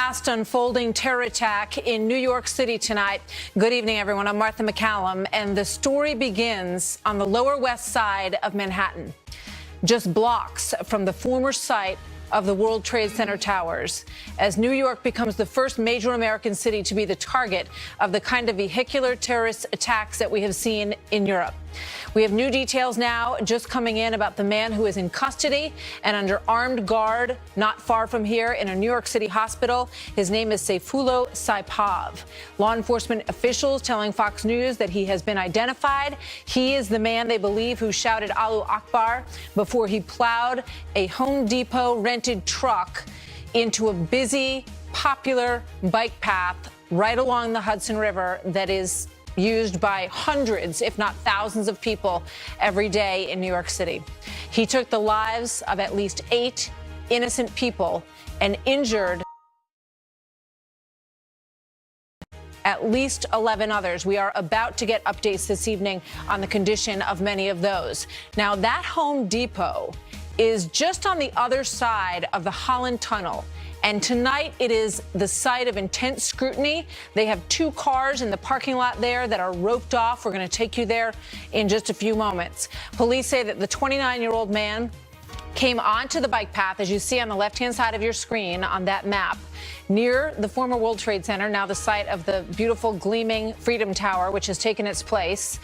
fast unfolding terror attack in New York City tonight. Good evening, everyone. I'm Martha MacCallum, and the story begins on the Lower West Side of Manhattan, just blocks from the former site of the World Trade Center towers, as New York becomes the first major American city to be the target of the kind of vehicular terrorist attacks that we have seen in Europe. We have new details now just coming in about the man who is in custody and under armed guard not far from here in a New York City hospital. His name is Sayfullo Saipov. Law enforcement officials telling Fox News that he has been identified. He is the man they believe who shouted Allahu Akbar before he plowed a Home Depot rented truck into a busy, popular bike path right along the Hudson River that is used by hundreds, if not thousands of people every day in New York City. He took the lives of at least 8 innocent people and injured at least 11 others. We are about to get updates this evening on the condition of many of those. Now, that Home Depot is just on the other side of the Holland Tunnel. And tonight, it is the site of intense scrutiny. They have 2 cars in the parking lot there that are roped off. We're going to take you there in just a few moments. Police say that the 29-year-old man came onto the bike path, as you see on the left-hand side of your screen on that map, near the former World Trade Center, now the site of the beautiful gleaming Freedom Tower, which has taken its place.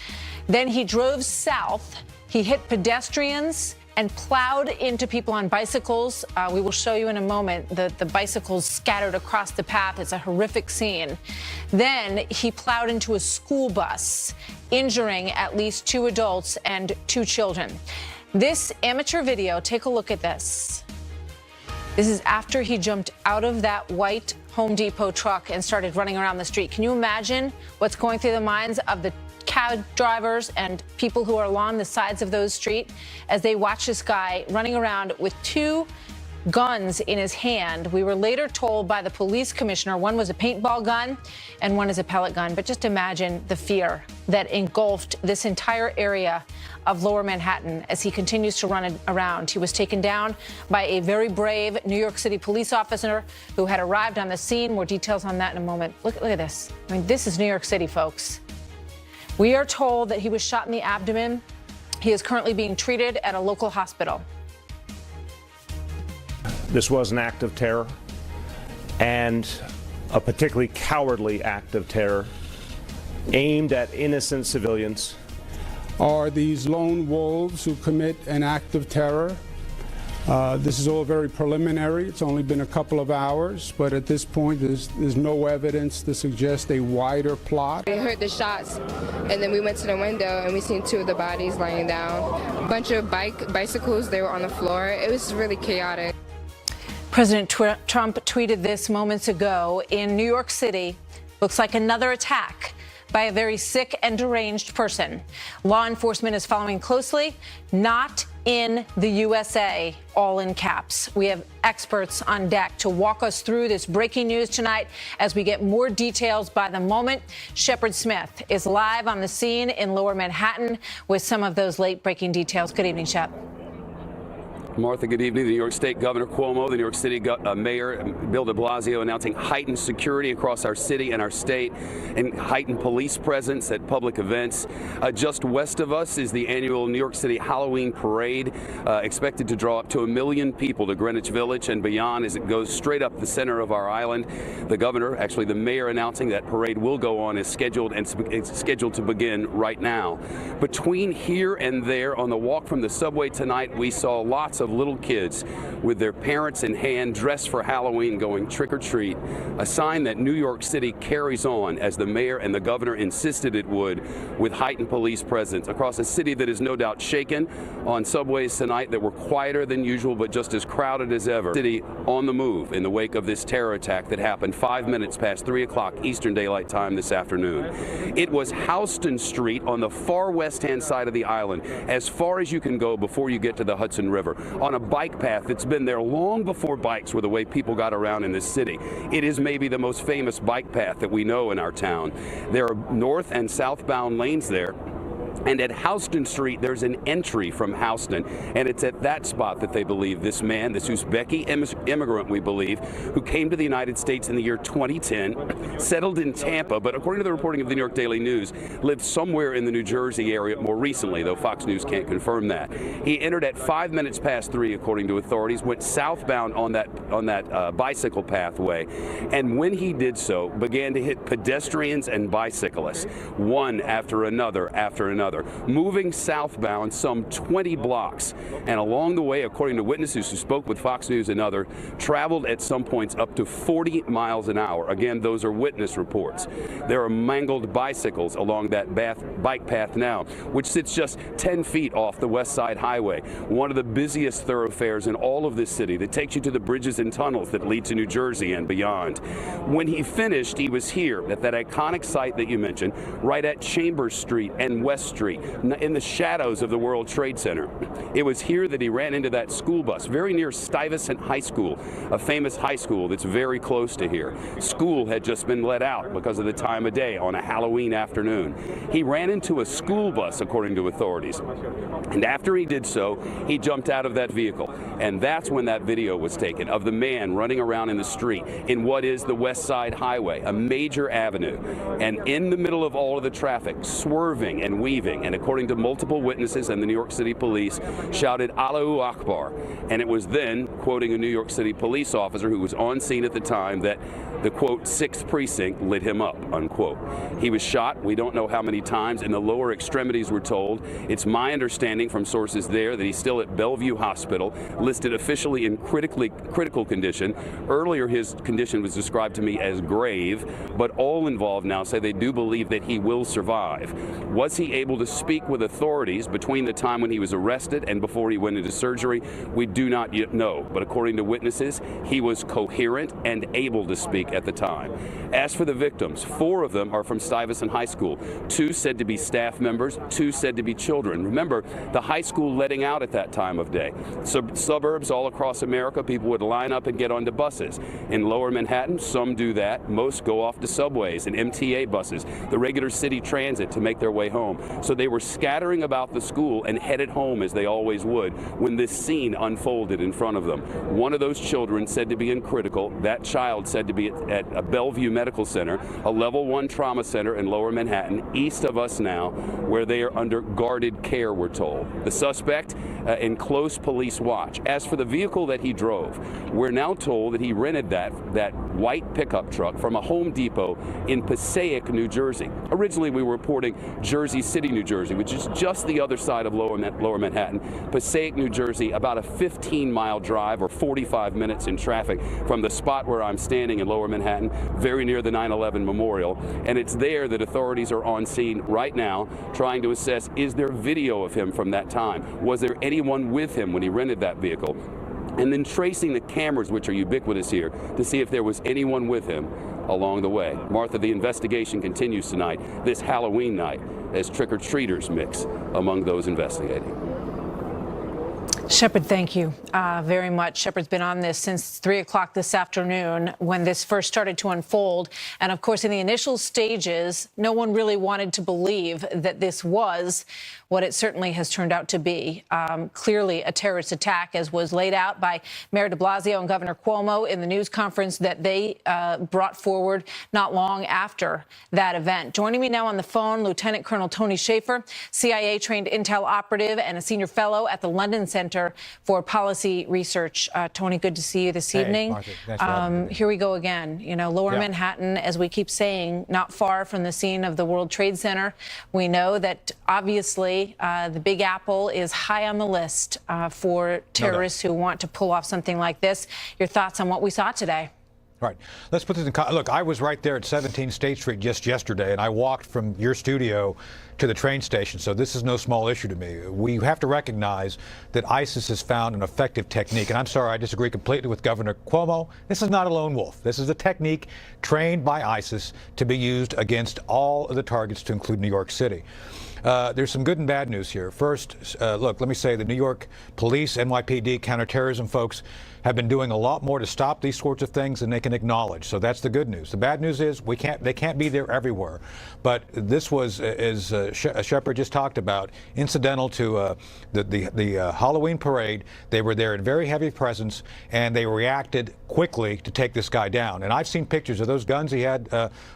Then he drove south. He hit pedestrians and plowed into people on bicycles. We will show you in a moment the bicycles scattered across the path. It's a horrific scene. Then he plowed into a school bus, injuring at least 2 adults and 2 children. This amateur video, take a look at this. This is after he jumped out of that white Home Depot truck and started running around the street. Can you imagine what's going through the minds of the cab drivers and people who are along the sides of those streets as they watch this guy running around with 2 guns in his hand? We were later told by the police commissioner one was a paintball gun and one is a pellet gun. But just imagine the fear that engulfed this entire area of Lower Manhattan as he continues to run around. He was taken down by a very brave New York City police officer who had arrived on the scene. More details on that in a moment. Look at this. I mean, this is New York City, folks. We are told that he was shot in the abdomen. He is currently being treated at a local hospital. This was an act of terror, and a particularly cowardly act of terror aimed at innocent civilians. Are these lone wolves who commit an act of terror? This is all very preliminary. It's only been a couple of hours, but at this point, there's no evidence to suggest a wider plot. We heard the shots, and then we went to the window, and we seen 2 of the bodies lying down. A bunch of bicycles, they were on the floor. It was really chaotic. President Trump tweeted this moments ago. In New York City, looks like another attack by a very sick and deranged person. Law enforcement is following closely. Not in the USA, all in caps. We have experts on deck to walk us through this breaking news tonight as we get more details by the moment. Shepard Smith is live on the scene in Lower Manhattan with some of those late breaking details. Good evening, Shep. Martha, good evening. The New York State Governor Cuomo, the New York City Mayor Bill de Blasio announcing heightened security across our city and our state and heightened police presence at public events. Just west of us is the annual New York City Halloween Parade, expected to draw up to 1 million people to Greenwich Village and beyond as it goes straight up the center of our island. The governor, actually the mayor, announcing that parade will go on is scheduled and it's scheduled to begin right now. Between here and there on the walk from the subway tonight, we saw lots of little kids with their parents in hand dressed for Halloween going trick-or-treat, a sign that New York City carries on as the mayor and the governor insisted it would, with heightened police presence across a city that is no doubt shaken. On subways tonight that were quieter than usual but just as crowded as ever. City on the move in the wake of this terror attack that happened 5 minutes past 3 o'clock Eastern Daylight Time this afternoon. It was Houston Street on the far west-hand side of the island, as far as you can go before you get to the Hudson River, on a bike path that's been there long before bikes were the way people got around in this city. It is maybe the most famous bike path that we know in our town. There are north and southbound lanes there. And at Houston Street, there's an entry from Houston, and it's at that spot that they believe this man, this Uzbeki immigrant, we believe, who came to the United States in the year 2010, settled in Tampa, but according to the reporting of the New York Daily News, lived somewhere in the New Jersey area more recently, though Fox News can't confirm that. He entered at 5 minutes past 3, according to authorities, went southbound on that bicycle pathway, and when he did so, began to hit pedestrians and bicyclists, one after another, moving southbound some 20 blocks. And along the way, according to witnesses who spoke with Fox News and others, traveled at some points up to 40 miles an hour. Again, those are witness reports. There are mangled bicycles along that bike path now, which sits just 10 feet off the West Side Highway, one of the busiest thoroughfares in all of this city that takes you to the bridges and tunnels that lead to New Jersey and beyond. When he finished, he was here at that iconic site that you mentioned, right at Chambers Street and West Street, in the shadows of the World Trade Center. It was here that he ran into that school bus, very near Stuyvesant High School, a famous high school that's very close to here. School had just been let out because of the time of day on a Halloween afternoon. He ran into a school bus, according to authorities. And after he did so, he jumped out of that vehicle. And that's when that video was taken of the man running around in the street in what is the West Side Highway, a major avenue. And in the middle of all of the traffic, swerving and weaving, and according to multiple witnesses and the New York City police, shouted Allahu Akbar. And it was then, quoting a New York City police officer who was on scene at the time, that the, quote, 6th precinct lit him up, unquote. He was shot, we don't know how many times, in the lower extremities, we're told. It's my understanding from sources there that he's still at Bellevue Hospital, listed officially in critical condition. Earlier, his condition was described to me as grave, but all involved now say they do believe that he will survive. Was he able to speak with authorities between the time when he was arrested and before he went into surgery? We do not yet know, but according to witnesses, he was coherent and able to speak at the time. As for the victims, 4 of them are from Stuyvesant High School, 2 said to be staff members, 2 said to be children. Remember, the high school letting out at that time of day. Suburbs all across America, people would line up and get onto buses. In lower Manhattan, some do that. Most go off to subways and MTA buses, the regular city transit, to make their way home. So they were scattering about the school and headed home as they always would when this scene unfolded in front of them. One of those children said to be in critical. That child said to be at a Bellevue Medical Center, a level 1 trauma center in lower Manhattan, east of us now, where they are under guarded care, we're told. The suspect in close police watch. As for the vehicle that he drove, we're now told that he rented that white pickup truck from a Home Depot in Passaic, New Jersey. Originally, we were reporting Jersey City, New Jersey, which is just the other side of lower Manhattan. Passaic, New Jersey, about a 15-mile drive or 45 minutes in traffic from the spot where I'm standing in lower Manhattan, very near the 9/11 memorial. And it's there that authorities are on scene right now trying to assess, is there video of him from that time? Was there anyone with him when he rented that vehicle? And then tracing the cameras, which are ubiquitous here, to see if there was anyone with him along the way. Martha, the investigation continues tonight, this Halloween night, as trick-or-treaters mix among those investigating. Shepard, thank you very much. Shepard's been on this since 3 o'clock this afternoon when this first started to unfold. And of course, in the initial stages, no one really wanted to believe that this was what it certainly has turned out to be. Clearly a terrorist attack, as was laid out by Mayor de Blasio and Governor Cuomo in the news conference that they brought forward not long after that event. Joining me now on the phone, Lieutenant Colonel Tony Shaffer, CIA-trained intel operative and a senior fellow at the London Center for Policy Research. Tony, good to see you this evening. Martha, thanks for having me. Here we go again. You know, lower Manhattan, as we keep saying, not far from the scene of the World Trade Center. We know that obviously the Big Apple is high on the list for terrorists who want to pull off something like this. Your thoughts on what we saw today? Right. Let's put this in context. Look, I was right there at 17 State Street just yesterday, and I walked from your studio to the train station, so this is no small issue to me. We have to recognize that ISIS has found an effective technique, and I'm sorry, I disagree completely with Governor Cuomo. This is not a lone wolf. This is a technique trained by ISIS to be used against all of the targets, to include New York City. There's some good and bad news here. First, look, let me say the New York Police, NYPD, counterterrorism folks have been doing a lot more to stop these sorts of things than they can acknowledge. So that's the good news. The bad news is they can't be there everywhere. But this was, as Shepard just talked about, incidental to the Halloween parade. They were there in very heavy presence, and they reacted quickly to take this guy down. And I've seen pictures of those guns he had,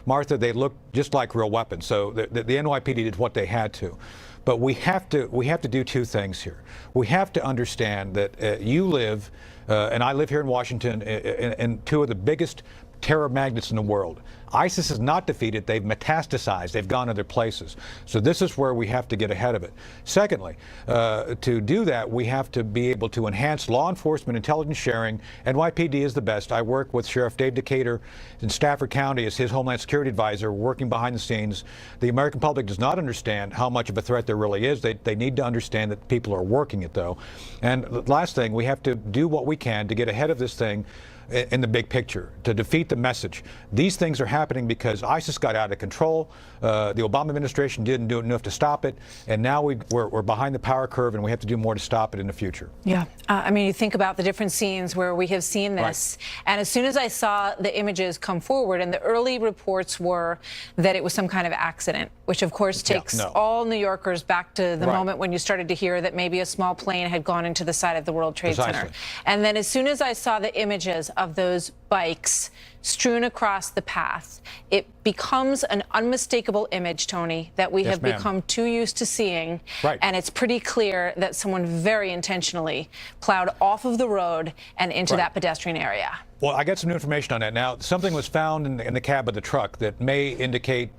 Martha. They looked just like real weapons. So the NYPD did what they had to. But we have to do two things here. We have to understand that you live, and I live here in Washington, in two of the biggest terror magnets in the world. ISIS is not defeated. They've metastasized. They've gone other places. So this is where we have to get ahead of it. Secondly, to do that, we have to be able to enhance law enforcement intelligence sharing. NYPD is the best. I work with Sheriff Dave Decatur in Stafford County as his Homeland Security advisor, working behind the scenes. The American public does not understand how much of a threat there really is. They need to understand that people are working it, though. And the last thing, we have to do what we can to get ahead of this thing in the big picture, to defeat the message. These things are happening because ISIS got out of control. The Obama administration didn't do enough to stop it, and now we're behind the power curve, and we have to do more to stop it in the future. Yeah, I mean, you think about the different scenes where we have seen this, right. And as soon as I saw the images come forward, and the early reports were that it was some kind of accident, which of course takes all New Yorkers back to the moment when you started to hear that maybe a small plane had gone into the side of the World Trade Center. And then as soon as I saw the images of those bikes strewn across the path, it becomes an unmistakable image, Tony, that we have become too used to seeing. Right. And it's pretty clear that someone very intentionally plowed off of the road and into that pedestrian area. Well, I got some new information on that. Now, something was found in the cab of the truck that may indicate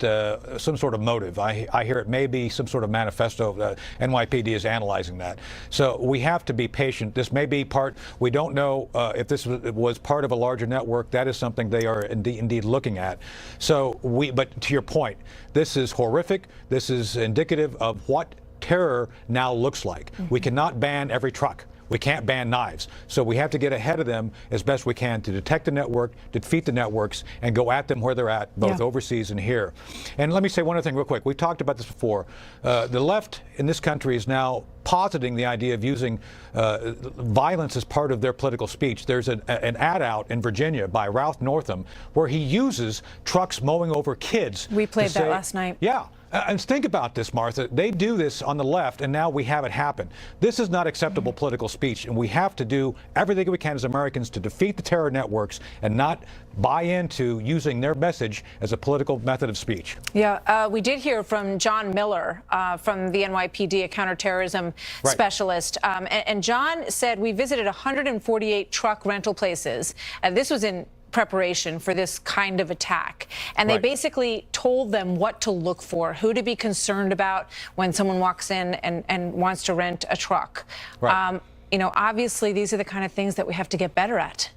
some sort of motive. I hear it may be some sort of manifesto. NYPD is analyzing that. So we have to be patient. This may be part, we don't know if this was part of a larger network. That is something they are indeed looking at. So but to your point, this is horrific. This is indicative of what terror now looks like. We cannot ban every truck. We can't ban knives. So we have to get ahead of them as best we can to detect the network, defeat the networks, and go at them where they're at, both overseas and here. And let me say one other thing real quick. We've talked about this before. The left in this country is now positing the idea of using violence as part of their political speech. There's an ad out in Virginia by Ralph Northam where he uses trucks mowing over kids. We played that last night. Yeah. And think about this, Martha. They do this on the left, and now we have it happen. This is not acceptable political speech, and we have to do everything we can as Americans to defeat the terror networks and not buy into using their message as a political method of speech. Yeah, we did hear from John Miller from the NYPD, a counterterrorism specialist. And John said, we visited 148 truck rental places. This was in preparation for this kind of attack. And they basically told them what to look for, who to be concerned about when someone walks in and wants to rent a truck. You know, obviously, these are the kind of things that we have to get better at.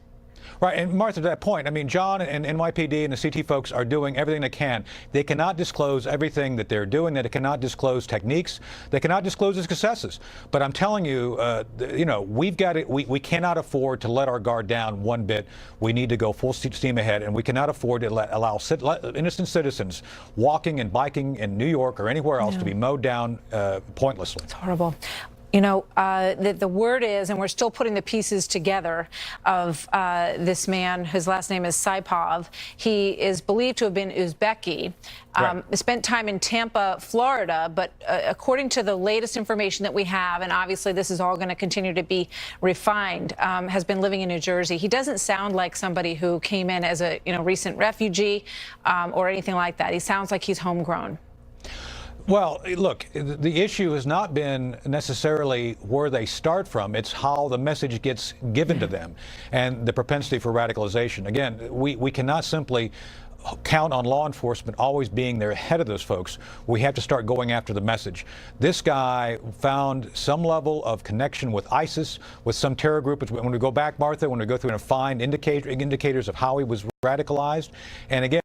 Right, and Martha, to that point, I mean, John and NYPD and the CT folks are doing everything they can. They cannot disclose everything that they're doing. They cannot disclose techniques. They cannot disclose their successes. But I'm telling you, you know, we've got it. We cannot afford to let our guard down one bit. We need to go full steam ahead, and we cannot afford to allow innocent citizens walking and biking in New York or anywhere else to be mowed down pointlessly. It's horrible. You know, the word is, and we're still putting the pieces together of this man, whose last name is Saipov. He is believed to have been Uzbeki. Spent time in Tampa, Florida, but according to the latest information that we have, and obviously this is all going to continue to be refined, has been living in New Jersey. He doesn't sound like somebody who came in as a recent refugee or anything like that. He sounds like he's homegrown. Well, look, the issue has not been necessarily where they start from. It's how the message gets given to them and the propensity for radicalization. Again, we cannot simply count on law enforcement always being there ahead of those folks. We have to start going after the message. This guy found some level of connection with ISIS, with some terror group. When we go back, Martha, when we go through and find indicators of how he was radicalized, and again,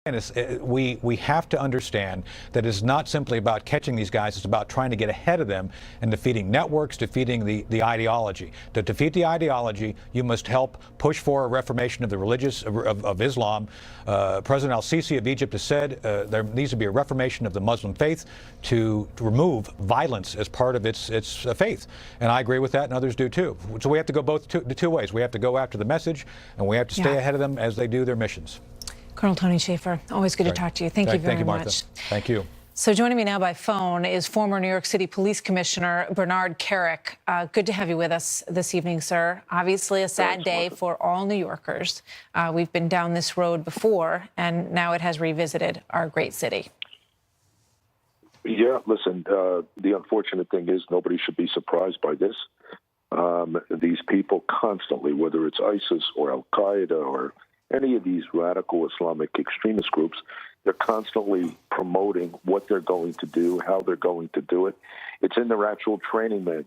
we have to understand that it's not simply about catching these guys. It's about trying to get ahead of them and defeating networks, defeating the ideology. To defeat the ideology, you must help push for a reformation of the religious of Islam. President al-Sisi of Egypt has said there needs to be a reformation of the Muslim faith to remove violence as part of its faith. And I agree with that, and others do too. So we have to go the two ways. We have to go after the message, and we have to stay ahead of them as they do their missions. Colonel Tony Schaefer, always good to talk to you. Thank you very Martha. much. Thank you. So joining me now by phone is former New York City Police Commissioner Bernard Kerik. Good to have you with us this evening, sir. Obviously a sad day for all New Yorkers. We've been down this road before, and now it has revisited our great city. Yeah, listen, the unfortunate thing is nobody should be surprised by this. These people constantly, whether it's ISIS or Al-Qaeda or any of these radical Islamic extremist groups, they're constantly promoting what they're going to do, how they're going to do it. It's in their actual training manuals.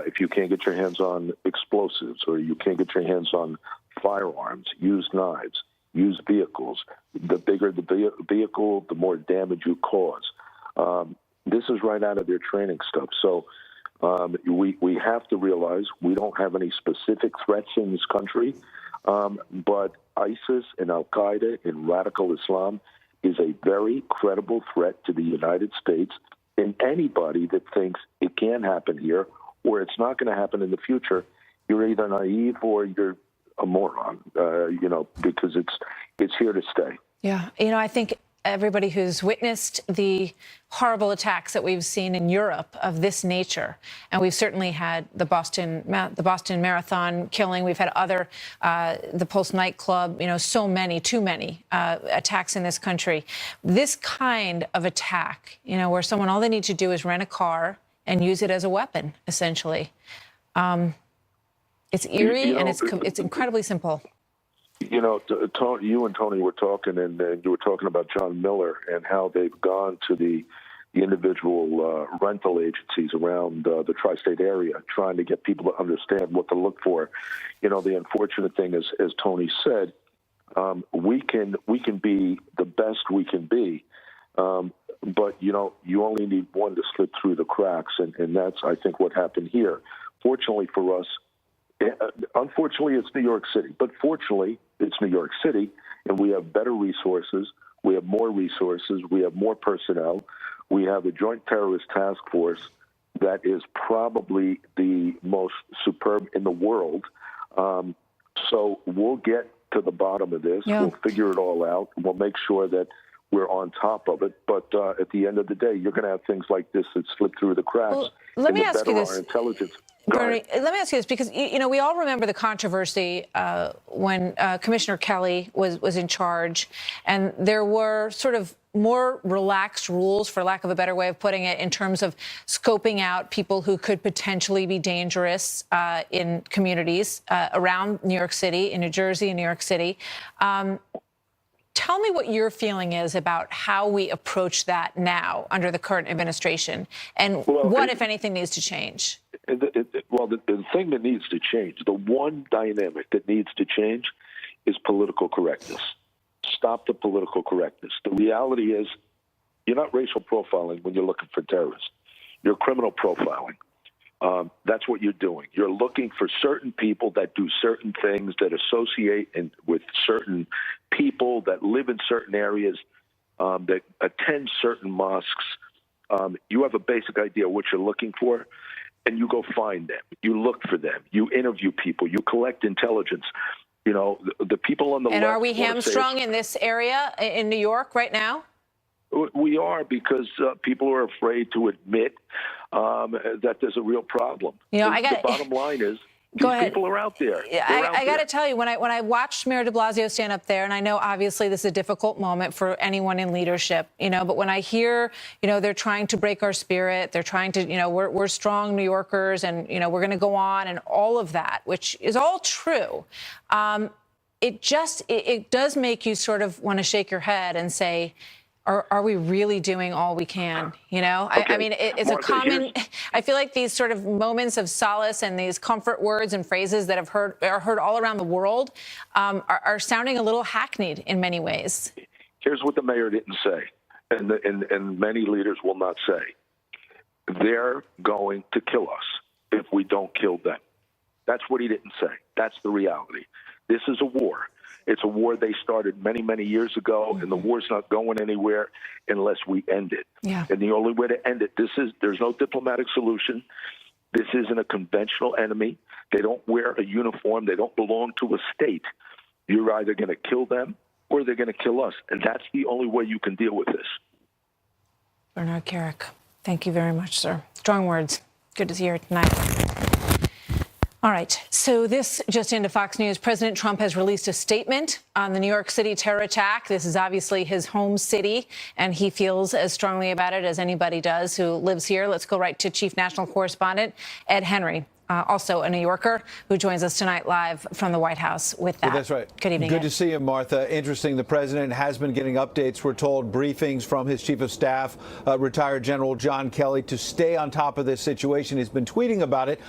If you can't get your hands on explosives or you can't get your hands on firearms, use knives, use vehicles. The bigger the vehicle, the more damage you cause. This is right out of their training stuff. So we have to realize we don't have any specific threats in this country. But ISIS and Al-Qaeda and radical Islam is a very credible threat to the United States, and anybody that thinks it can happen here or it's not going to happen in the future, you're either naive or you're a moron, because it's here to stay. Yeah, I think everybody who's witnessed the horrible attacks that we've seen in Europe of this nature, and we've certainly had the Boston Marathon killing, we've had other, the Pulse nightclub, too many attacks in this country. This kind of attack, where someone, all they need to do is rent a car and use it as a weapon, essentially. It's eerie, and it's incredibly simple. You and Tony were talking, and you were talking about John Miller and how they've gone to the individual rental agencies around the tri-state area, trying to get people to understand what to look for. The unfortunate thing is, as Tony said, we can be the best we can be, but you only need one to slip through the cracks, and that's, I think, what happened here. Fortunately for us, unfortunately, it's New York City, but fortunately, it's New York City, and we have better resources. We have more resources. We have more personnel. We have a joint terrorist task force that is probably the most superb in the world. So we'll get to the bottom of this. Yeah. We'll figure it all out. We'll make sure that we're on top of it. But at the end of the day, you're going to have things like this that slip through the cracks. Well, let me ask you this. Intelligence. Bernie, let me ask you this, because, we all remember the controversy when Commissioner Kelly was in charge, and there were sort of more relaxed rules, for lack of a better way of putting it, in terms of scoping out people who could potentially be dangerous in communities around New York City, in New Jersey, in New York City. Tell me what your feeling is about how we approach that now under the current administration, and what, if anything, needs to change. The thing that needs to change, the one dynamic that needs to change, is political correctness. Stop the political correctness. The reality is, you're not racial profiling when you're looking for terrorists. You're criminal profiling. That's what you're doing. You're looking for certain people that do certain things, that associate with certain people, that live in certain areas, that attend certain mosques. You have a basic idea of what you're looking for, and you go find them. You look for them. You interview people. You collect intelligence. The people on the left. And are we hamstrung in this area in New York right now? We are, because people are afraid to admit that there's a real problem. The bottom line is, these people are out there. I got to tell you, when I watched Mayor de Blasio stand up there, and I know obviously this is a difficult moment for anyone in leadership, but when I hear, they're trying to break our spirit, they're trying to, we're strong New Yorkers, and, we're going to go on, and all of that, which is all true. It does make you sort of want to shake your head and say, are we really doing all we can? Okay. I mean, it's Martha, a common. I feel like these sort of moments of solace and these comfort words and phrases that are heard all around the world are sounding a little hackneyed in many ways. Here's what the mayor didn't say, and many leaders will not say. They're going to kill us if we don't kill them. That's what he didn't say. That's the reality. This is a war. It's a war they started many, many years ago, and the war's not going anywhere unless we end it. Yeah. And the only way to end it, there's no diplomatic solution. This isn't a conventional enemy. They don't wear a uniform. They don't belong to a state. You're either going to kill them or they're going to kill us. And that's the only way you can deal with this. Bernard Kerik, thank you very much, sir. Strong words. Good to see you here tonight. All right, so this just into Fox News. President Trump has released a statement on the New York City terror attack. This is obviously his home city, and he feels as strongly about it as anybody does who lives here. Let's go right to Chief National Correspondent Ed Henry, also a New Yorker, who joins us tonight live from the White House with that. Yeah, that's right. Good evening, Good Ed. to see you, Martha. Interesting, the president has been getting updates, we're told, briefings from his chief of staff, retired General John Kelly, to stay on top of this situation. He's been tweeting about it,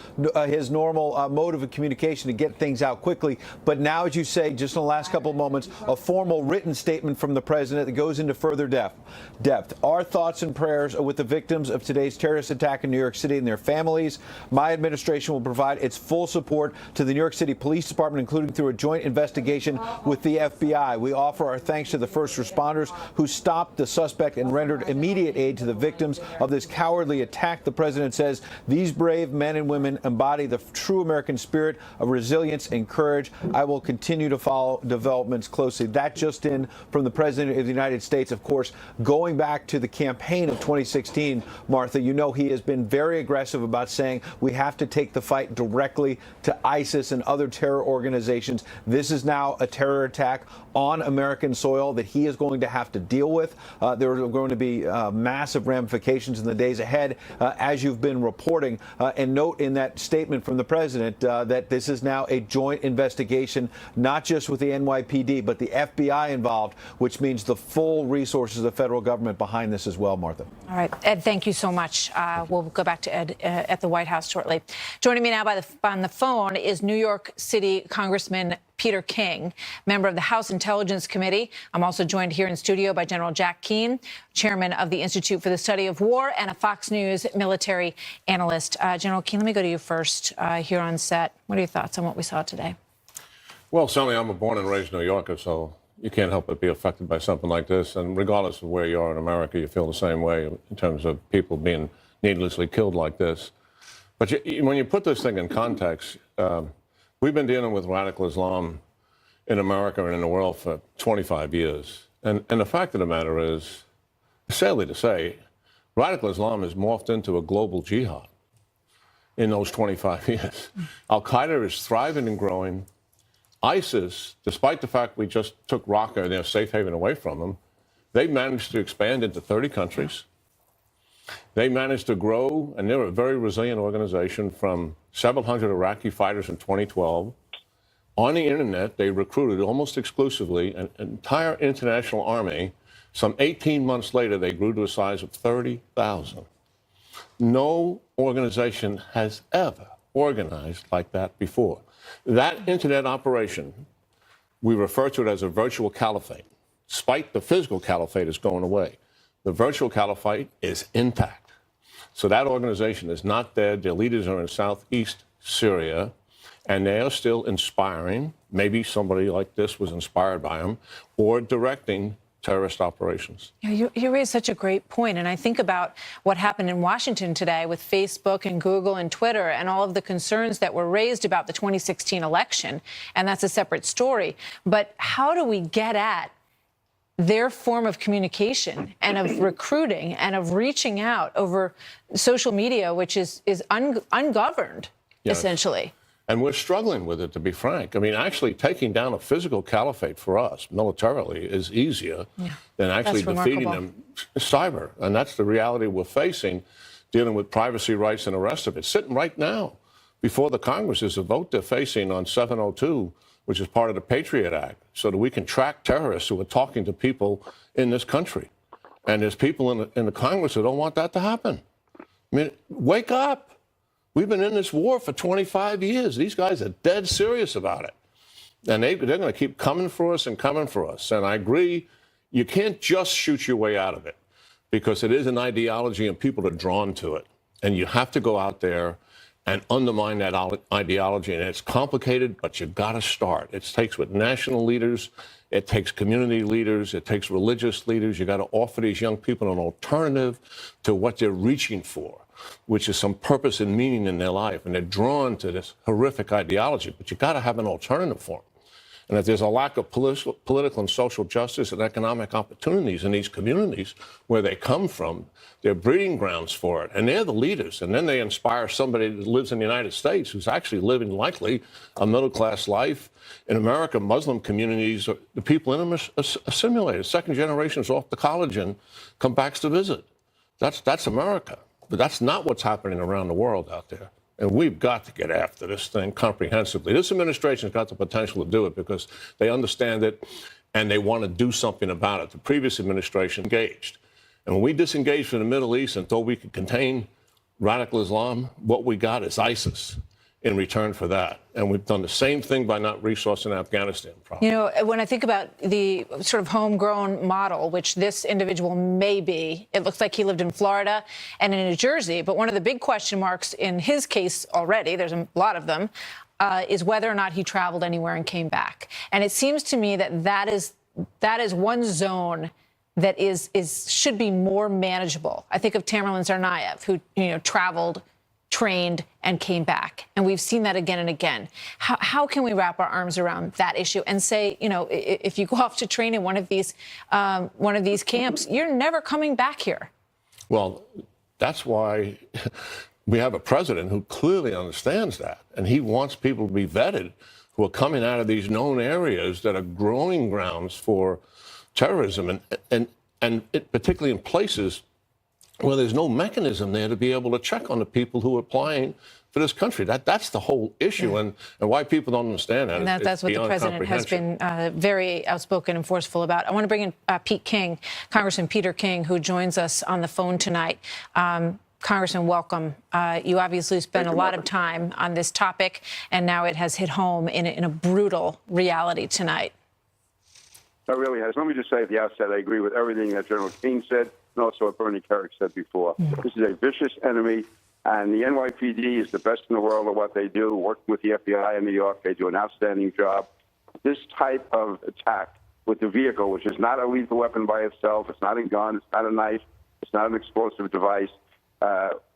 his normal mode of communication to get things out quickly. But now, as you say, just in the last couple of moments, a formal written statement from the president that goes into further depth. Our thoughts and prayers are with the victims of today's terrorist attack in New York City and their families. My administration will provide its full support to the New York City Police Department, including through a joint investigation with the FBI. We offer our thanks to the first responders who stopped the suspect and rendered immediate aid to the victims of this cowardly attack. The president says these brave men and women embody the true American spirit of resilience and courage. I will continue to follow developments closely. That just in from the president of the United States. Of course, going back to the campaign of 2016, Martha, you know he has been very aggressive about saying we have to take the fight directly to ISIS and other terror organizations. This is now a terror attack on American soil that he is going to have to deal with. There are going to be massive ramifications in the days ahead, as you've been reporting. And note in that statement from the president that this is now a joint investigation, not just with the NYPD, but the FBI involved, which means the full resources of the federal government behind this as well, Martha. All right, Ed, thank you so much. We'll go back to Ed at the White House shortly. Joining me now on the phone is New York City Congressman Peter King, member of the House Intelligence Committee. I'm also joined here in studio by General Jack Keane, chairman of the Institute for the Study of War and a Fox News military analyst. General Keane, let me go to you first here on set. What are your thoughts on what we saw today? Well, certainly I'm a born and raised New Yorker, so you can't help but be affected by something like this. And regardless of where you are in America, you feel the same way in terms of people being needlessly killed like this. But when you put this thing in context, we've been dealing with radical Islam in America and in the world for 25 years. And the fact of the matter is, sadly to say, radical Islam has morphed into a global jihad in those 25 years. Al-Qaeda is thriving and growing. ISIS, despite the fact we just took Raqqa and their safe haven away from them, they've managed to expand into 30 countries. They managed to grow, and they're a very resilient organization, from several hundred Iraqi fighters in 2012. On the internet, they recruited almost exclusively an entire international army. Some 18 months later, they grew to a size of 30,000. No organization has ever organized like that before. That internet operation, we refer to it as a virtual caliphate. Despite the physical caliphate is going away, the virtual caliphate is intact. So that organization is not dead. Their leaders are in southeast Syria, and they are still inspiring. Maybe somebody like this was inspired by them, or directing terrorist operations. Yeah, you raise such a great point, and I think about what happened in Washington today with Facebook and Google and Twitter and all of the concerns that were raised about the 2016 election, and that's a separate story. But how do we get at their form of communication and of recruiting and of reaching out over social media, which is ungoverned, Yes. essentially? And we're struggling with it, to be frank. I mean, actually taking down a physical caliphate for us militarily is easier than actually defeating them cyber. And that's the reality we're facing, dealing with privacy rights and the rest of it. Sitting right now before the Congress is a vote they're facing on 702, which is part of the Patriot Act, so that we can track terrorists who are talking to people in this country. And there's people in the Congress who don't want that to happen. I mean, wake up. We've been in this war for 25 years. These guys are dead serious about it. And they're going to keep coming for us and coming for us. And I agree, you can't just shoot your way out of it, because it is an ideology and people are drawn to it. And you have to go out there and undermine that ideology. And it's complicated, but you got to start. It takes with national leaders, it takes community leaders, it takes religious leaders. You got to offer these young people an alternative to what they're reaching for, which is some purpose and meaning in their life. And they're drawn to this horrific ideology, but you got to have an alternative for them. And if there's a lack of political and social justice and economic opportunities in these communities where they come from, they're breeding grounds for it. And they're the leaders. And then they inspire somebody that lives in the United States who's actually living likely a middle-class life. In America, Muslim communities, the people in them are assimilated. Second generations off to college and come back to visit. That's America. But that's not what's happening around the world out there. And we've got to get after this thing comprehensively. This administration's got the potential to do it because they understand it and they want to do something about it. The previous administration engaged. And when we disengaged from the Middle East and thought we could contain radical Islam, what we got is ISIS in return for that. And we've done the same thing by not resourcing Afghanistan properly. You know, when I think about the sort of homegrown model, which this individual may be, it looks like he lived in Florida and in New Jersey. But one of the big question marks in his case already, there's a lot of them, is whether or not he traveled anywhere and came back. And it seems to me that that is one zone that should be more manageable. I think of Tamerlan Tsarnaev, who traveled, trained, and came back. And we've seen that again and again. How can we wrap our arms around that issue and say, if you go off to train in one of these camps, you're never coming back here? Well, that's why we have a president who clearly understands that. And he wants people to be vetted who are coming out of these known areas that are growing grounds for terrorism, and particularly in places where there's no mechanism there to be able to check on the people who are applying for this country. That's the whole issue, and why people don't understand that. And that's what the president has been very outspoken and forceful about. I want to bring in Pete King, Congressman Peter King, who joins us on the phone tonight. Congressman, welcome. You obviously spent a lot of time on this topic, and now it has hit home in a brutal reality tonight. That really has. Let me just say at the outset, I agree with everything that General King said and also what Bernie Kerik said before. This is a vicious enemy, and the NYPD is the best in the world at what they do, working with the FBI in New York. They do an outstanding job. This type of attack with the vehicle, which is not a lethal weapon by itself, it's not a gun, it's not a knife, it's not an explosive device.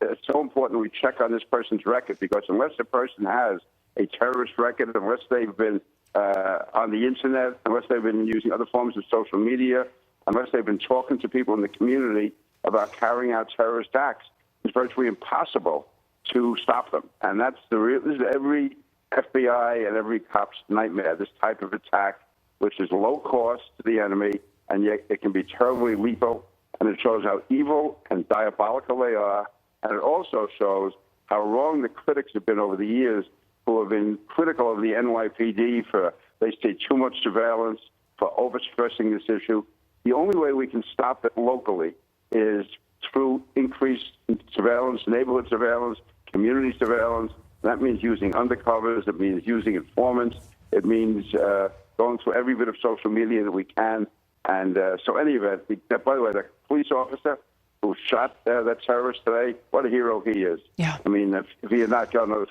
It's so important we check on this person's record, because unless the person has a terrorist record, unless they've been on the internet, unless they've been using other forms of social media, unless they've been talking to people in the community about carrying out terrorist acts, it's virtually impossible to stop them. And this is every FBI and every cop's nightmare, this type of attack, which is low cost to the enemy, and yet it can be terribly lethal. And it shows how evil and diabolical they are. And it also shows how wrong the critics have been over the years, who have been critical of the NYPD for, they say, too much surveillance, for overstressing this issue. The only way we can stop it locally is through increased surveillance, neighborhood surveillance, community surveillance. That means using undercovers. It means using informants. It means going through every bit of social media that we can. And so any event, by the way, the police officer who shot that terrorist today, what a hero he is. Yeah. I mean, if he had not gotten those,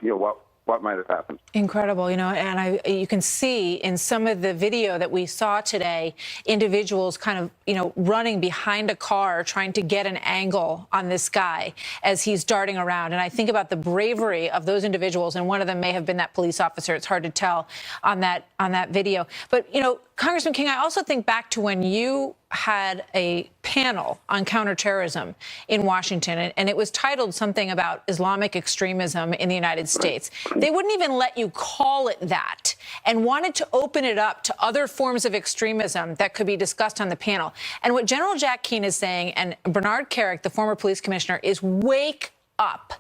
what might have happened? Incredible, and you can see in some of the video that we saw today, individuals kind of, running behind a car, trying to get an angle on this guy as he's darting around. And I think about the bravery of those individuals, and one of them may have been that police officer. It's hard to tell on that video. But, Congressman King, I also think back to when you had a panel on counterterrorism in Washington, and it was titled something about Islamic extremism in the United States. They wouldn't even let you call it that, and wanted to open it up to other forms of extremism that could be discussed on the panel. And what General Jack Keane is saying, and Bernard Kerik, the former police commissioner, is wake up.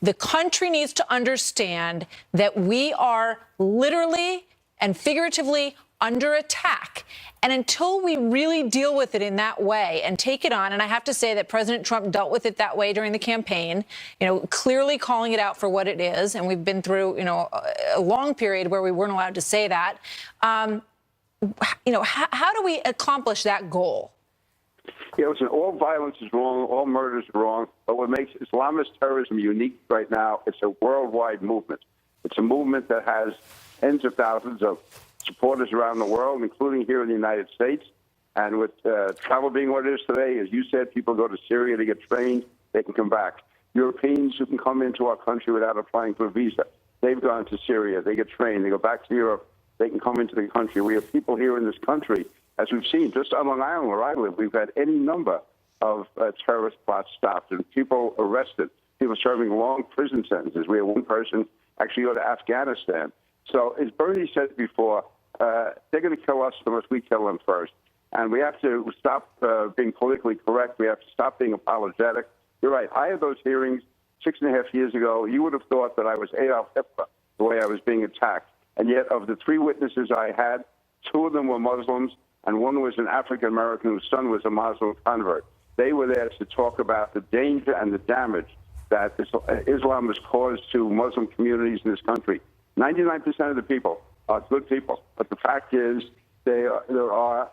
The country needs to understand that we are literally and figuratively under attack. And until we really deal with it in that way and take it on, and I have to say that President Trump dealt with it that way during the campaign, clearly calling it out for what it is. And we've been through, a long period where we weren't allowed to say that. how do we accomplish that goal? Listen, all violence is wrong, all murder is wrong, but what makes Islamist terrorism unique right now, it's a worldwide movement. It's a movement that has tens of thousands of supporters around the world, including here in the United States. And with travel being what it is today, as you said, people go to Syria to get trained, they can come back. Europeans who can come into our country without applying for a visa, they've gone to Syria, they get trained, they go back to Europe, they can come into the country. We have people here in this country, as we've seen, just on Long Island where I live, we've had any number of terrorist plots stopped and people arrested, people serving long prison sentences. We had one person actually go to Afghanistan. So as Bernie said before, they're going to kill us unless we kill them first. And we have to stop being politically correct. We have to stop being apologetic. You're right. I had those hearings 6.5 years ago. You would have thought that I was Adolf Hitler, the way I was being attacked. And yet of the 3 witnesses I had, 2 of them were Muslims, and one was an African-American whose son was a Muslim convert. They were there to talk about the danger and the damage that Islam has caused to Muslim communities in this country. 99% of the people are good people, but the fact is there are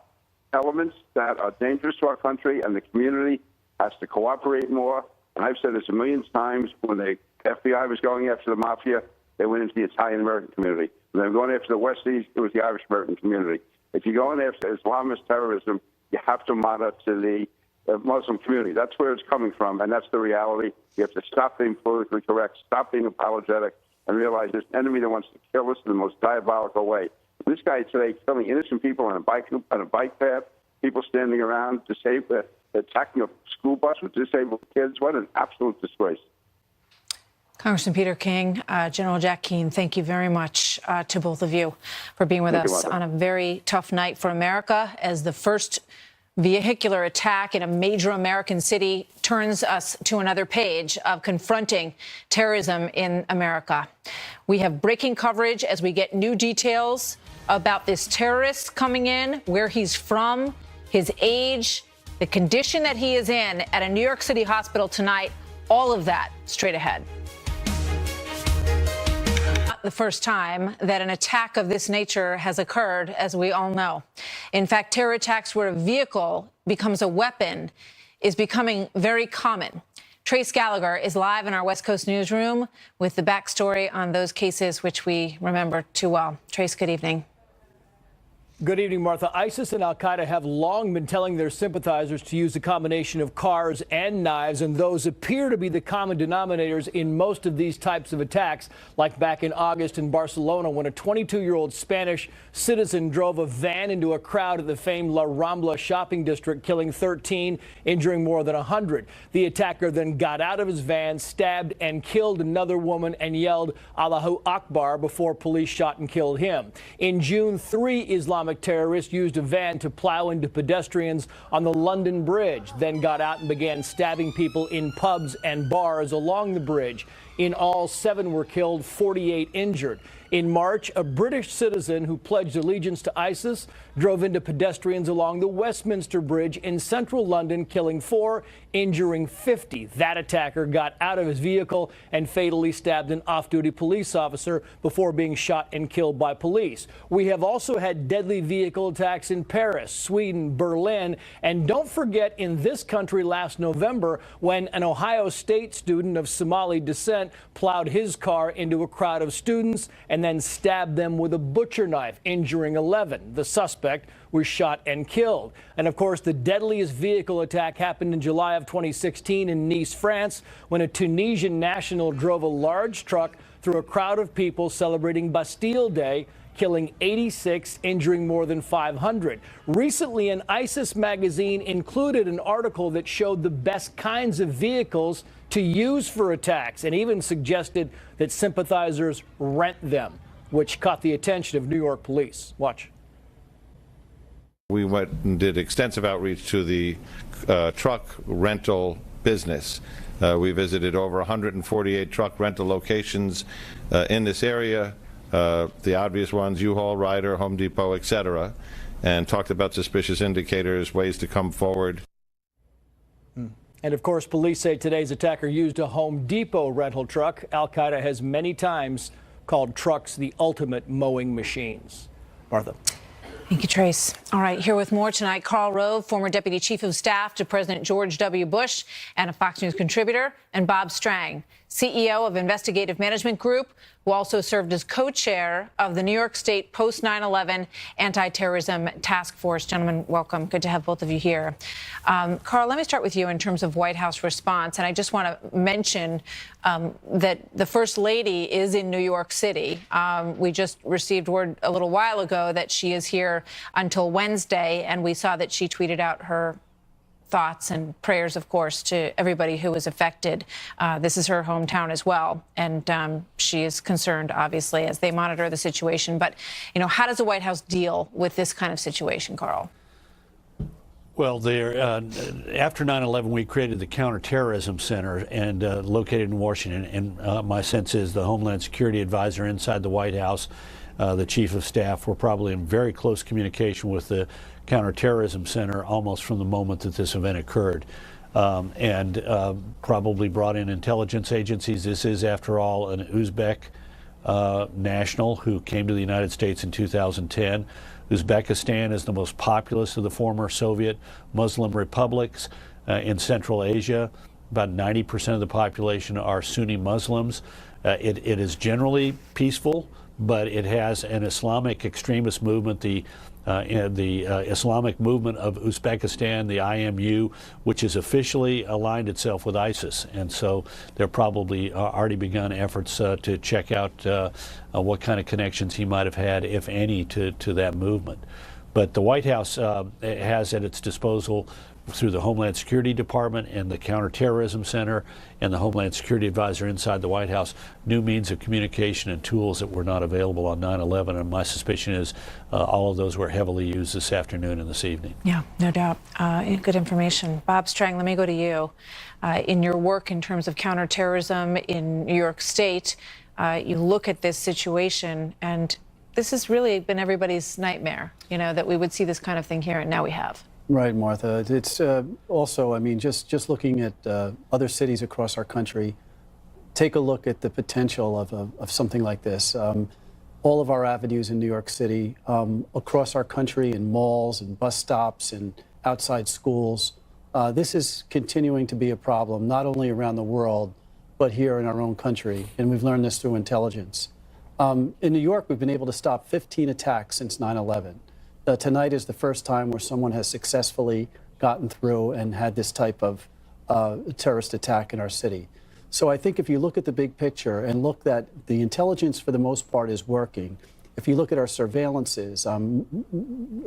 elements that are dangerous to our country, and the community has to cooperate more. And I've said this a million times, when the FBI was going after the mafia, they went into the Italian-American community. When they were going after the Westies, it was the Irish-American community. If you're going after Islamist terrorism, you have to monitor the Muslim community. That's where it's coming from, and that's the reality. You have to stop being politically correct, stop being apologetic, and realize there's an enemy that wants to kill us in the most diabolical way. This guy today killing innocent people on a bike path, people standing around, attacking a school bus with disabled kids. What an absolute disgrace. Congressman Peter King, General Jack Keane, thank you very much to both of you for being with us on a very tough night for America as the first vehicular attack in a major American city turns us to another page of confronting terrorism in America. We have breaking coverage as we get new details about this terrorist coming in, where he's from, his age, the condition that he is in at a New York City hospital tonight. All of that straight ahead. Not the first time that an attack of this nature has occurred, as we all know. In fact, terror attacks where a vehicle becomes a weapon is becoming very common. Trace Gallagher is live in our West Coast newsroom with the backstory on those cases, which we remember too well. Trace, good evening. Good evening, Martha. ISIS and al-Qaeda have long been telling their sympathizers to use a combination of cars and knives, and those appear to be the common denominators in most of these types of attacks, like back in August in Barcelona when a 22-year-old Spanish citizen drove a van into a crowd at the famed La Rambla shopping district, killing 13, injuring more than 100. The attacker then got out of his van, stabbed and killed another woman, and yelled Allahu Akbar before police shot and killed him. In June, 3 Islamic terrorists used a van to plow into pedestrians on the London Bridge, then got out and began stabbing people in pubs and bars along the bridge. In all, 7 were killed, 48 injured. In March, a British citizen who pledged allegiance to ISIS drove into pedestrians along the Westminster Bridge in central London, killing 4, injuring 50. That attacker got out of his vehicle and fatally stabbed an off-duty police officer before being shot and killed by police. We have also had deadly vehicle attacks in Paris, Sweden, Berlin, and don't forget in this country last November when an Ohio State student of Somali descent plowed his car into a crowd of students and then stabbed them with a butcher knife, injuring 11. The suspect was shot and killed. And of course, the deadliest vehicle attack happened in July of 2016 in Nice, France, when a Tunisian national drove a large truck through a crowd of people celebrating Bastille Day, killing 86, injuring more than 500. Recently, an ISIS magazine included an article that showed the best kinds of vehicles to use for attacks and even suggested that sympathizers rent them, which caught the attention of New York police. Watch. We went and did extensive outreach to the truck rental business. We visited over 148 truck rental locations in this area, the obvious ones, U-Haul, Ryder, Home Depot, etc., and talked about suspicious indicators, ways to come forward. And of course, police say today's attacker used a Home Depot rental truck. Al-Qaeda has many times called trucks the ultimate mowing machines. Martha. Thank you, Trace. All right, here with more tonight, Karl Rove, former Deputy Chief of Staff to President George W. Bush and a Fox News contributor, and Bob Strang, CEO of Investigative Management Group, who also served as co-chair of the New York State post 9/11 Anti-Terrorism Task Force. Gentlemen, welcome. Good to have both of you here. Karl, let me start with you in terms of White House response. And I just want to mention that the First Lady is in New York City. We just received word a little while ago that she is here until Wednesday, and we saw that she tweeted out her thoughts and prayers, of course, to everybody who was affected. This is her hometown as well, and she is concerned, obviously, as they monitor the situation. But, you know, how does the White House deal with this kind of situation, Karl? Well, after 9/11, we created the Counterterrorism Center and located in Washington. And my sense is the Homeland Security Advisor inside the White House, the Chief of Staff, were probably in very close communication with the Counterterrorism Center almost from the moment that this event occurred, and probably brought in intelligence agencies. This is, after all, an Uzbek national who came to the United States in 2010. Uzbekistan is the most populous of the former Soviet Muslim republics in Central Asia. About 90% of the population are Sunni Muslims. It is generally peaceful, but it has an Islamic extremist movement, the Islamic movement of Uzbekistan, the IMU, which has officially aligned itself with ISIS. And so there probably already begun efforts to check out what kind of connections he might have had, if any, to that movement. But the White House has at its disposal, through the Homeland Security Department and the Counterterrorism Center and the Homeland Security Advisor inside the White House, new means of communication and tools that were not available on 9/11. And my suspicion is all of those were heavily used this afternoon and this evening. Yeah, no doubt. Good information. Bob Strang, let me go to you. In your work in terms of counterterrorism in New York State, you look at this situation, and this has really been everybody's nightmare, you know, that we would see this kind of thing here, and now we have. Right, Martha. It's also, I mean, just looking at other cities across our country, take a look at the potential of something like this. All of our avenues in New York City, across our country, in malls and bus stops and outside schools, this is continuing to be a problem, not only around the world, but here in our own country. And we've learned this through intelligence. In New York, we've been able to stop 15 attacks since 9/11. Tonight is the first time where someone has successfully gotten through and had this type of terrorist attack in our city. So I think if you look at the big picture and look that the intelligence for the most part is working, if you look at our surveillances,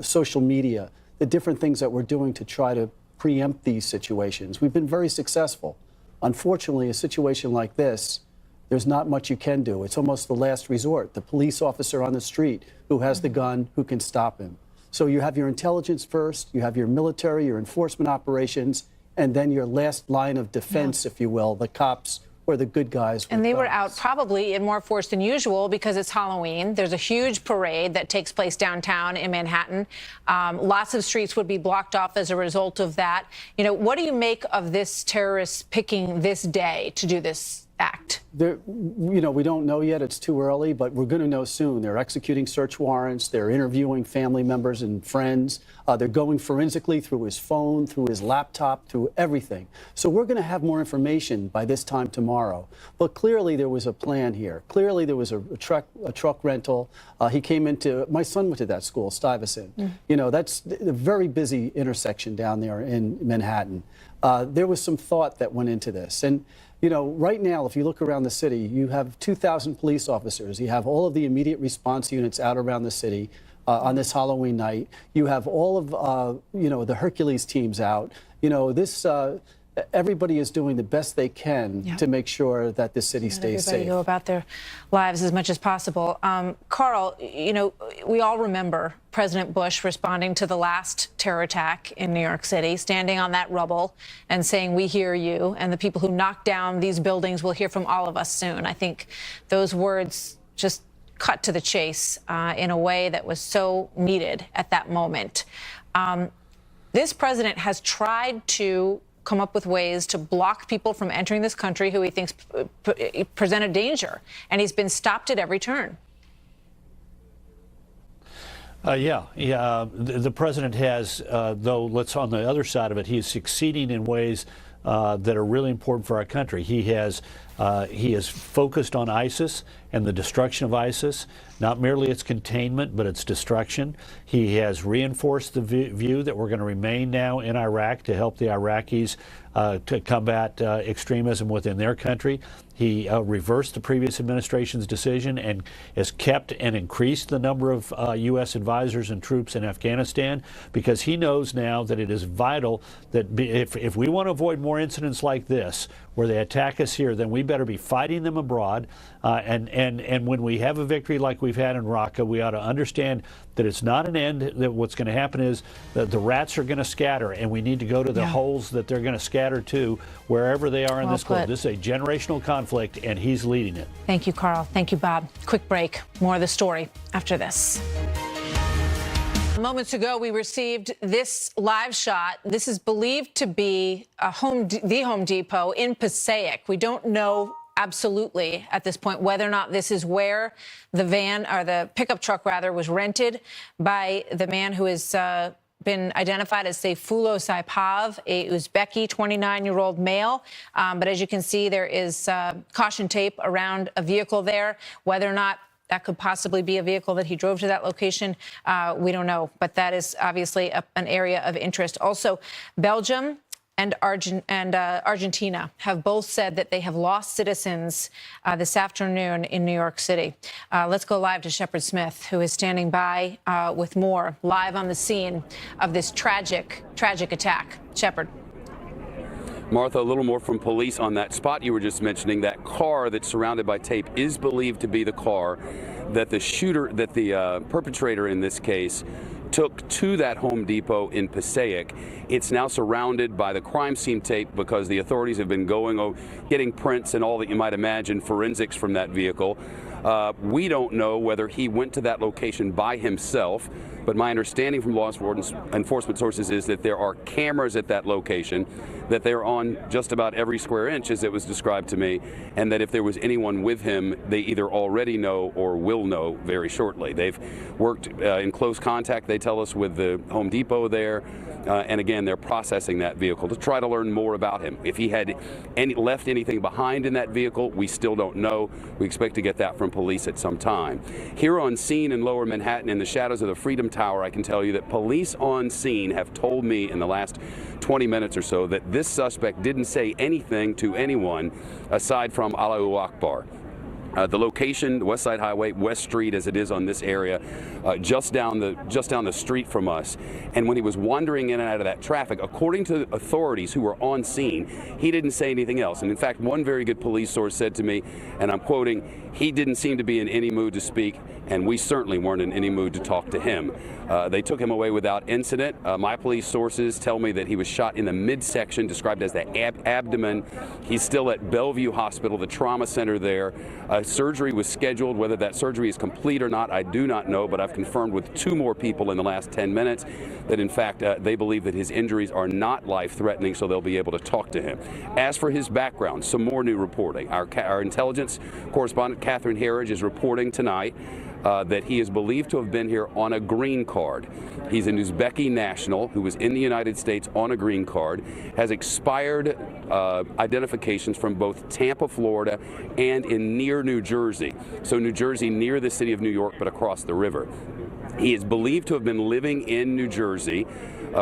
social media, the different things that we're doing to try to preempt these situations, we've been very successful. Unfortunately, a situation like this, there's not much you can do. It's almost the last resort. The police officer on the street who has the gun, who can stop him. So you have your intelligence first, you have your military, your enforcement operations, and then your last line of defense, if you will, the cops or the good guys. And they were out probably in more force than usual because it's Halloween. There's a huge parade that takes place downtown in Manhattan. Lots of streets would be blocked off as a result of that. You know, what do you make of this terrorist picking this day to do this act? You know, we don't know yet. It's too early, but we're going to know soon. They're executing search warrants. They're interviewing family members and friends. They're going forensically through his phone, through his laptop, through everything. So we're going to have more information by this time tomorrow. But clearly there was a plan here. Clearly there was a truck rental. He came into, my son went to that school, Stuyvesant. You know, that's a very busy intersection down there in Manhattan. There was some thought that went into this. And you know, right now, if you look around the city, you have 2,000 police officers. You have all of the immediate response units out around the city on this Halloween night. You have all of, you know, the Hercules teams out. You know, this, everybody is doing the best they can to make sure that the city stays safe. Everybody go about their lives as much as possible. Karl, you know, we all remember President Bush responding to the last terror attack in New York City, standing on that rubble and saying, "We hear you, and the people who knocked down these buildings will hear from all of us soon." I think those words just cut to the chase in a way that was so needed at that moment. This president has tried to come up with ways to block people from entering this country who he thinks present a danger, and he's been stopped at every turn. The president has, though, let's on the other side of it, he is succeeding in ways that are really important for our country. He has focused on ISIS and the destruction of ISIS, not merely its containment, but its destruction. He has reinforced the view that we're going to remain now in Iraq to help the Iraqis to combat extremism within their country. He reversed the previous administration's decision and has kept and increased the number of U.S. advisors and troops in Afghanistan, because he knows now that it is vital that if we want to avoid more incidents like this, where they attack us here, then we better be fighting them abroad. And when we have a victory like we've had in Raqqa, we ought to understand that it's not an end, that what's going to happen is that the rats are going to scatter, and we need to go to the holes that they're going to scatter to wherever they are in this globe. This is a generational conflict, and he's leading it. Thank you, Carl. Thank you, Bob. Quick break. More of the story after this. Moments ago, we received this live shot. This is believed to be the Home Depot in Passaic. We don't know absolutely at this point whether or not this is where the van, or the pickup truck rather, was rented by the man who has been identified as Sayfullo Saipov, a Uzbeki 29-year-old male. But as you can see, there is caution tape around a vehicle there. Whether or not that could possibly be a vehicle that he drove to that location, we don't know. But that is obviously an area of interest. Also, Belgium and Argentina have both said that they have lost citizens this afternoon in New York City. Let's go live to Shepard Smith, who is standing by with more, live on the scene of this tragic attack. Shepard. Martha, a little more from police on that spot you were just mentioning. That car that's surrounded by tape is believed to be the car that the perpetrator in this case took to that Home Depot in Passaic. It's now surrounded by the crime scene tape because the authorities have been getting prints and all that you might imagine, forensics from that vehicle. We don't know whether he went to that location by himself, but my understanding from law enforcement sources is that there are cameras at that location, that they're on just about every square inch, as it was described to me, and that if there was anyone with him, they either already know or will know very shortly. They've worked in close contact, they tell us, with the Home Depot there, and again, they're processing that vehicle to try to learn more about him. If he had left anything behind in that vehicle, we still don't know. We expect to get that from police at some time. Here on scene in Lower Manhattan, in the shadows of the Freedom Tower, I can tell you that police on scene have told me in the last 20 minutes or so that this suspect didn't say anything to anyone aside from Allahu Akbar. The location, the West Side Highway, West Street as it is on this area, just down the street from us. And when he was wandering in and out of that traffic, according to authorities who were on scene, he didn't say anything else. And in fact, one very good police source said to me, and I'm quoting, he didn't seem to be in any mood to speak, and we certainly weren't in any mood to talk to him. They took him away without incident. My police sources tell me that he was shot in the midsection, described as the abdomen. He's still at Bellevue Hospital, the trauma center there. Surgery was scheduled. Whether that surgery is complete or not, I do not know, but I've confirmed with 2 more people in the last 10 minutes that, in fact, they believe that his injuries are not life-threatening, so they'll be able to talk to him. As for his background, some more new reporting. Our intelligence correspondent, Catherine Herridge, is reporting tonight that he is believed to have been here on a green card. He's an Uzbeki national who was in the United States on a green card, has expired identifications from both Tampa, Florida, and in near New Jersey. So New Jersey near the city of New York, but across the river. He is believed to have been living in New Jersey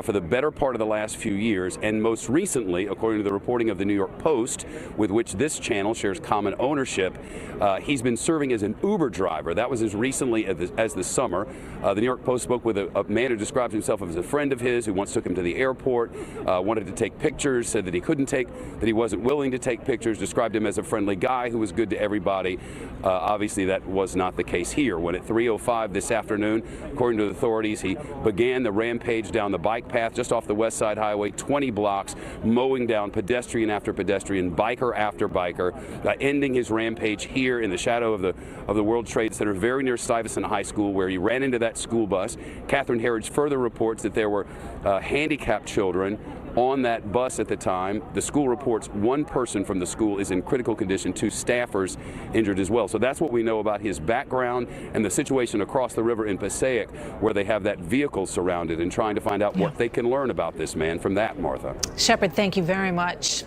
for the better part of the last few years, and most recently, according to the reporting of the New York Post, with which this channel shares common ownership, he's been serving as an Uber driver. That was as recently as the summer. The New York Post spoke with a man who describes himself as a friend of his, who once took him to the airport, wanted to take pictures, said that he wasn't willing to take pictures, described him as a friendly guy who was good to everybody. Obviously, that was not the case here. When at 3:05 this afternoon, according to the authorities, he began the rampage down the bike path just off the West Side Highway, 20 blocks, mowing down pedestrian after pedestrian, biker after biker, ending his rampage here in the shadow of the World Trade Center, very near Stuyvesant High School, where he ran into that school bus. Catherine Herridge further reports that there were handicapped children on that bus at the time. The school reports one person from the school is in critical condition, 2 staffers injured as well. So that's what we know about his background and the situation across the river in Passaic, where they have that vehicle surrounded, and trying to find out what they can learn about this man from that, Martha. Shepard, thank you very much.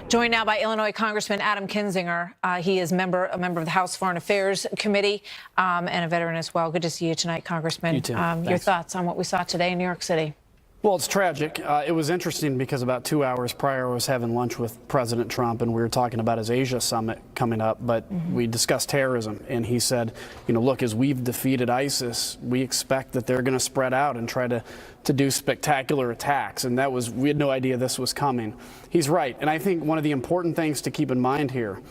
Joined now by Illinois Congressman Adam Kinzinger. He is a member of the House Foreign Affairs Committee and a veteran as well. Good to see you tonight, Congressman. You too. Your thoughts on what we saw today in New York City? Well, it's tragic. It was interesting because about 2 hours prior, I was having lunch with President Trump, and we were talking about his Asia summit coming up, but we discussed terrorism, and he said, you know, look, as we've defeated ISIS, we expect that they're going to spread out and try to do spectacular attacks, and we had no idea this was coming. He's right, and I think one of the important things to keep in mind here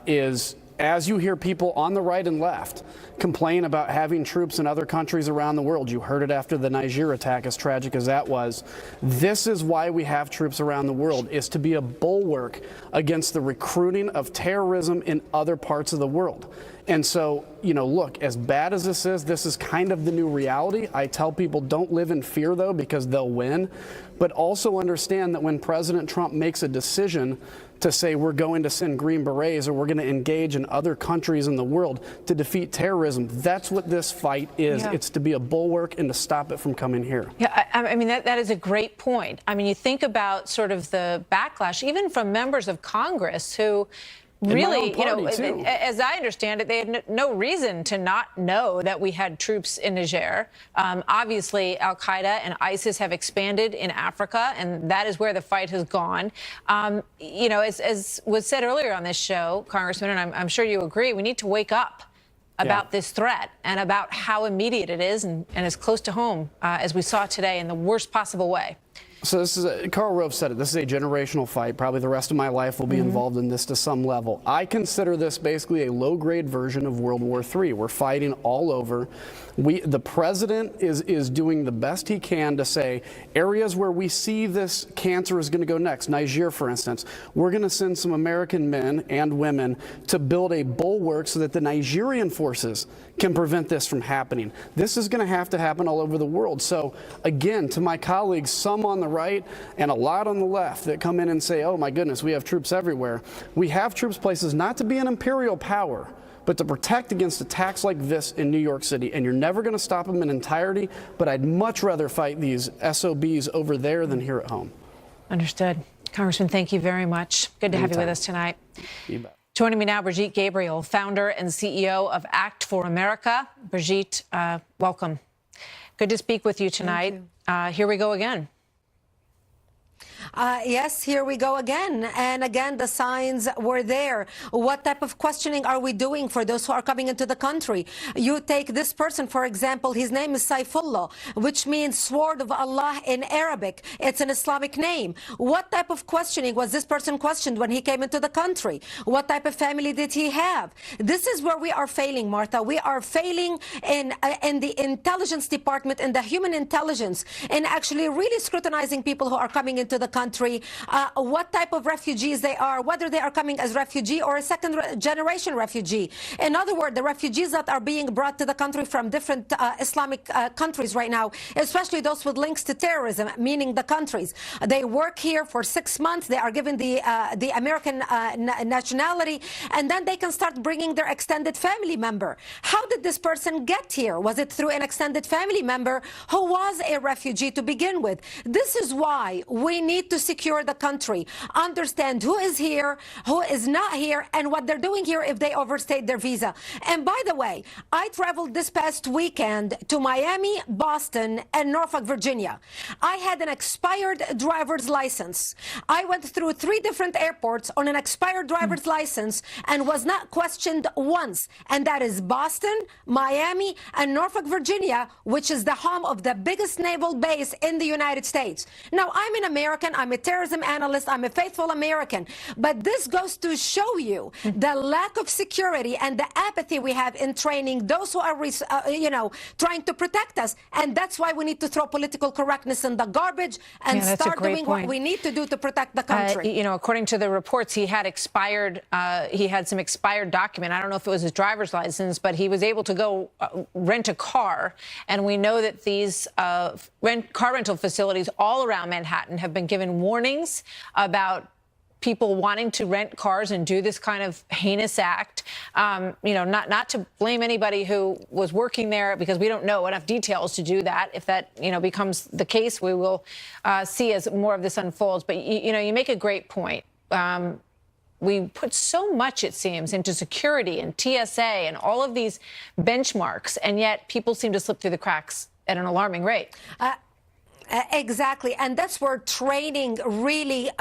is, as you hear people on the right and left complain about having troops in other countries around the world, you heard it after the Niger attack, as tragic as that was, this is why we have troops around the world, is to be a bulwark against the recruiting of terrorism in other parts of the world. And so, you know, look, as bad as this is kind of the new reality. I tell people, don't live in fear, though, because they'll win. But also understand that when President Trump makes a decision to say we're going to send Green Berets or we're going to engage in other countries in the world to defeat terrorism, that's what this fight is. Yeah. It's to be a bulwark and to stop it from coming here. Yeah, I mean, that is a great point. I mean, you think about sort of the backlash, even from members of Congress who really, you know, as I understand it, they had no reason to not know that we had troops in Niger. Obviously, al-Qaeda and ISIS have expanded in Africa, and that is where the fight has gone. You know, as was said earlier on this show, Congressman, and I'm sure you agree, we need to wake up about this threat and about how immediate it is and as close to home as we saw today in the worst possible way. So this is Karl Rove said it. This is a generational fight. Probably the rest of my life will be involved in this to some level. I consider this basically a low-grade version of World War III. We're fighting all over. The president is doing the best he can to say areas where we see this cancer is going to go next. Niger, for instance, we're going to send some American men and women to build a bulwark so that the Nigerian forces can prevent this from happening. This is going to happen all over the world. So again, to my colleagues, some on the right and a lot on the left that come in and say, oh my goodness, we have troops everywhere. We have troops places not to be an imperial power, but to protect against attacks like this in New York City. And you're never going to stop them in entirety, but I'd much rather fight these SOBs over there than here at home. Understood. Congressman, thank you very much. Good to have you with us tonight. You bet. Joining me now, Brigitte Gabriel, founder and CEO of Act for America. Brigitte, welcome. Good to speak with you tonight. Here we go again. Yes, here we go again. And again, the signs were there. What type of questioning are we doing for those who are coming into the country? You take this person, for example, his name is Saifullah, which means sword of Allah in Arabic. It's an Islamic name. What type of questioning was this person questioned when he came into the country? What type of family did he have? This is where we are failing, Martha. We are failing in the intelligence department, in the human intelligence, in actually really scrutinizing people who are coming into the country, what type of refugees they are, whether they are coming as refugee or a second-generation refugee. In other words, the refugees that are being brought to the country from different Islamic countries right now, especially those with links to terrorism, meaning the countries. They work here for 6 months. They are given the American nationality, and then they can start bringing their extended family member. How did this person get here? Was it through an extended family member who was a refugee to begin with? This is why we need to secure the country, understand who is here, who is not here, and what they're doing here if they overstayed their visa. And by the way, I traveled this past weekend to Miami, Boston, and Norfolk, Virginia. I had an expired driver's license. I went through 3 different airports on an expired driver's license and was not questioned once. And that is Boston, Miami, and Norfolk, Virginia, which is the home of the biggest naval base in the United States. Now, I'm an American. I'm a terrorism analyst. I'm a faithful American. But this goes to show you the lack of security and the apathy we have in training those who are, trying to protect us. And that's why we need to throw political correctness in the garbage and start doing what we need to do to protect the country. According to the reports, he had some expired document. I don't know if it was his driver's license, but he was able to go rent a car. And we know that these car rental facilities all around Manhattan have been given in warnings about people wanting to rent cars and do this kind of heinous act. Not to blame anybody who was working there, because we don't know enough details to do that. If that, becomes the case, we will see as more of this unfolds. But, you make a great point. We put so much, it seems, into security and TSA and all of these benchmarks, and yet people seem to slip through the cracks at an alarming rate. Exactly. And that's where training really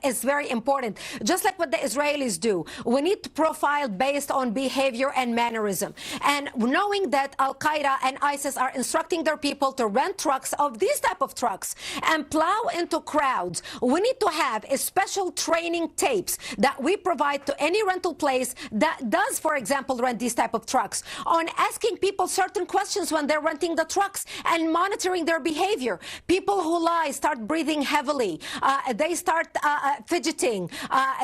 is very important. Just like what the Israelis do. We need to profile based on behavior and mannerism. And knowing that Al-Qaeda and ISIS are instructing their people to rent trucks of these type of trucks and plow into crowds, we need to have a special training tapes that we provide to any rental place that does, for example, rent these type of trucks, on asking people certain questions when they're renting the trucks and monitoring their behavior. People who lie start breathing heavily. They start fidgeting.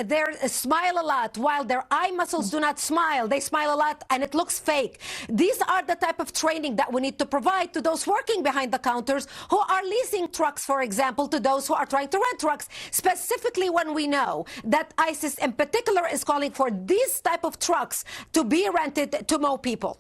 They smile a lot while their eye muscles do not smile. They smile a lot and it looks fake. These are the type of training that we need to provide to those working behind the counters who are leasing trucks, for example, to those who are trying to rent trucks, specifically when we know that ISIS in particular is calling for these type of trucks to be rented to more people.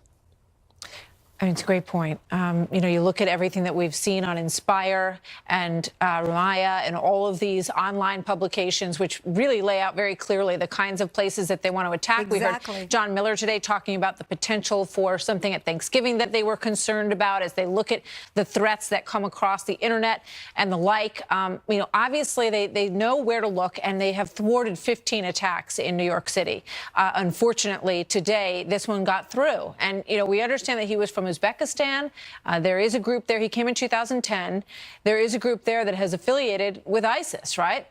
I mean, it's a great point. You look at everything that we've seen on Inspire and Ramaya and all of these online publications, which really lay out very clearly the kinds of places that they want to attack. Exactly. We heard John Miller today talking about the potential for something at Thanksgiving that they were concerned about as they look at the threats that come across the internet and the like. Obviously, they know where to look, and they have thwarted 15 attacks in New York City. Unfortunately, today, this one got through. And, we understand that he was from Uzbekistan. There is a group there. He came in 2010. There is a group there that has affiliated with ISIS, right?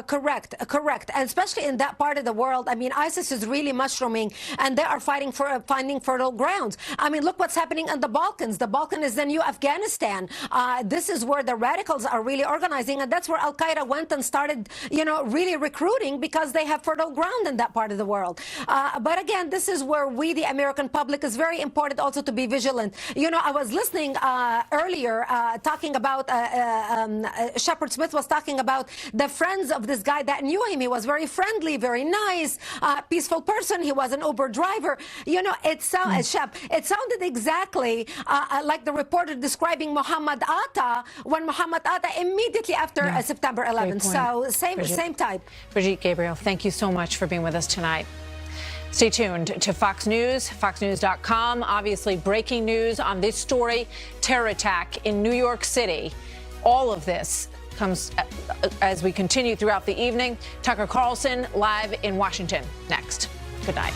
Correct. And especially in that part of the world, I mean, ISIS is really mushrooming, and they are finding fertile grounds. I mean, look what's happening in the Balkans. The Balkans is the new Afghanistan. This is where the radicals are really organizing, and that's where Al-Qaeda went and started, really recruiting, because they have fertile ground in that part of the world. But again, this is where we, the American public, is very important also to be vigilant. I was listening earlier talking about Shepard Smith was talking about the friends of this guy that knew him. He was very friendly, very nice, peaceful person. He was an Uber driver. It sounded exactly like the reporter describing Muhammad Atta when Muhammad Atta immediately after September 11th. So same type. Brigitte Gabriel, thank you so much for being with us tonight. Stay tuned to Fox News, foxnews.com. Obviously, breaking news on this story, terror attack in New York City. All of this comes as we continue throughout the evening. Tucker Carlson live in Washington next. Good night.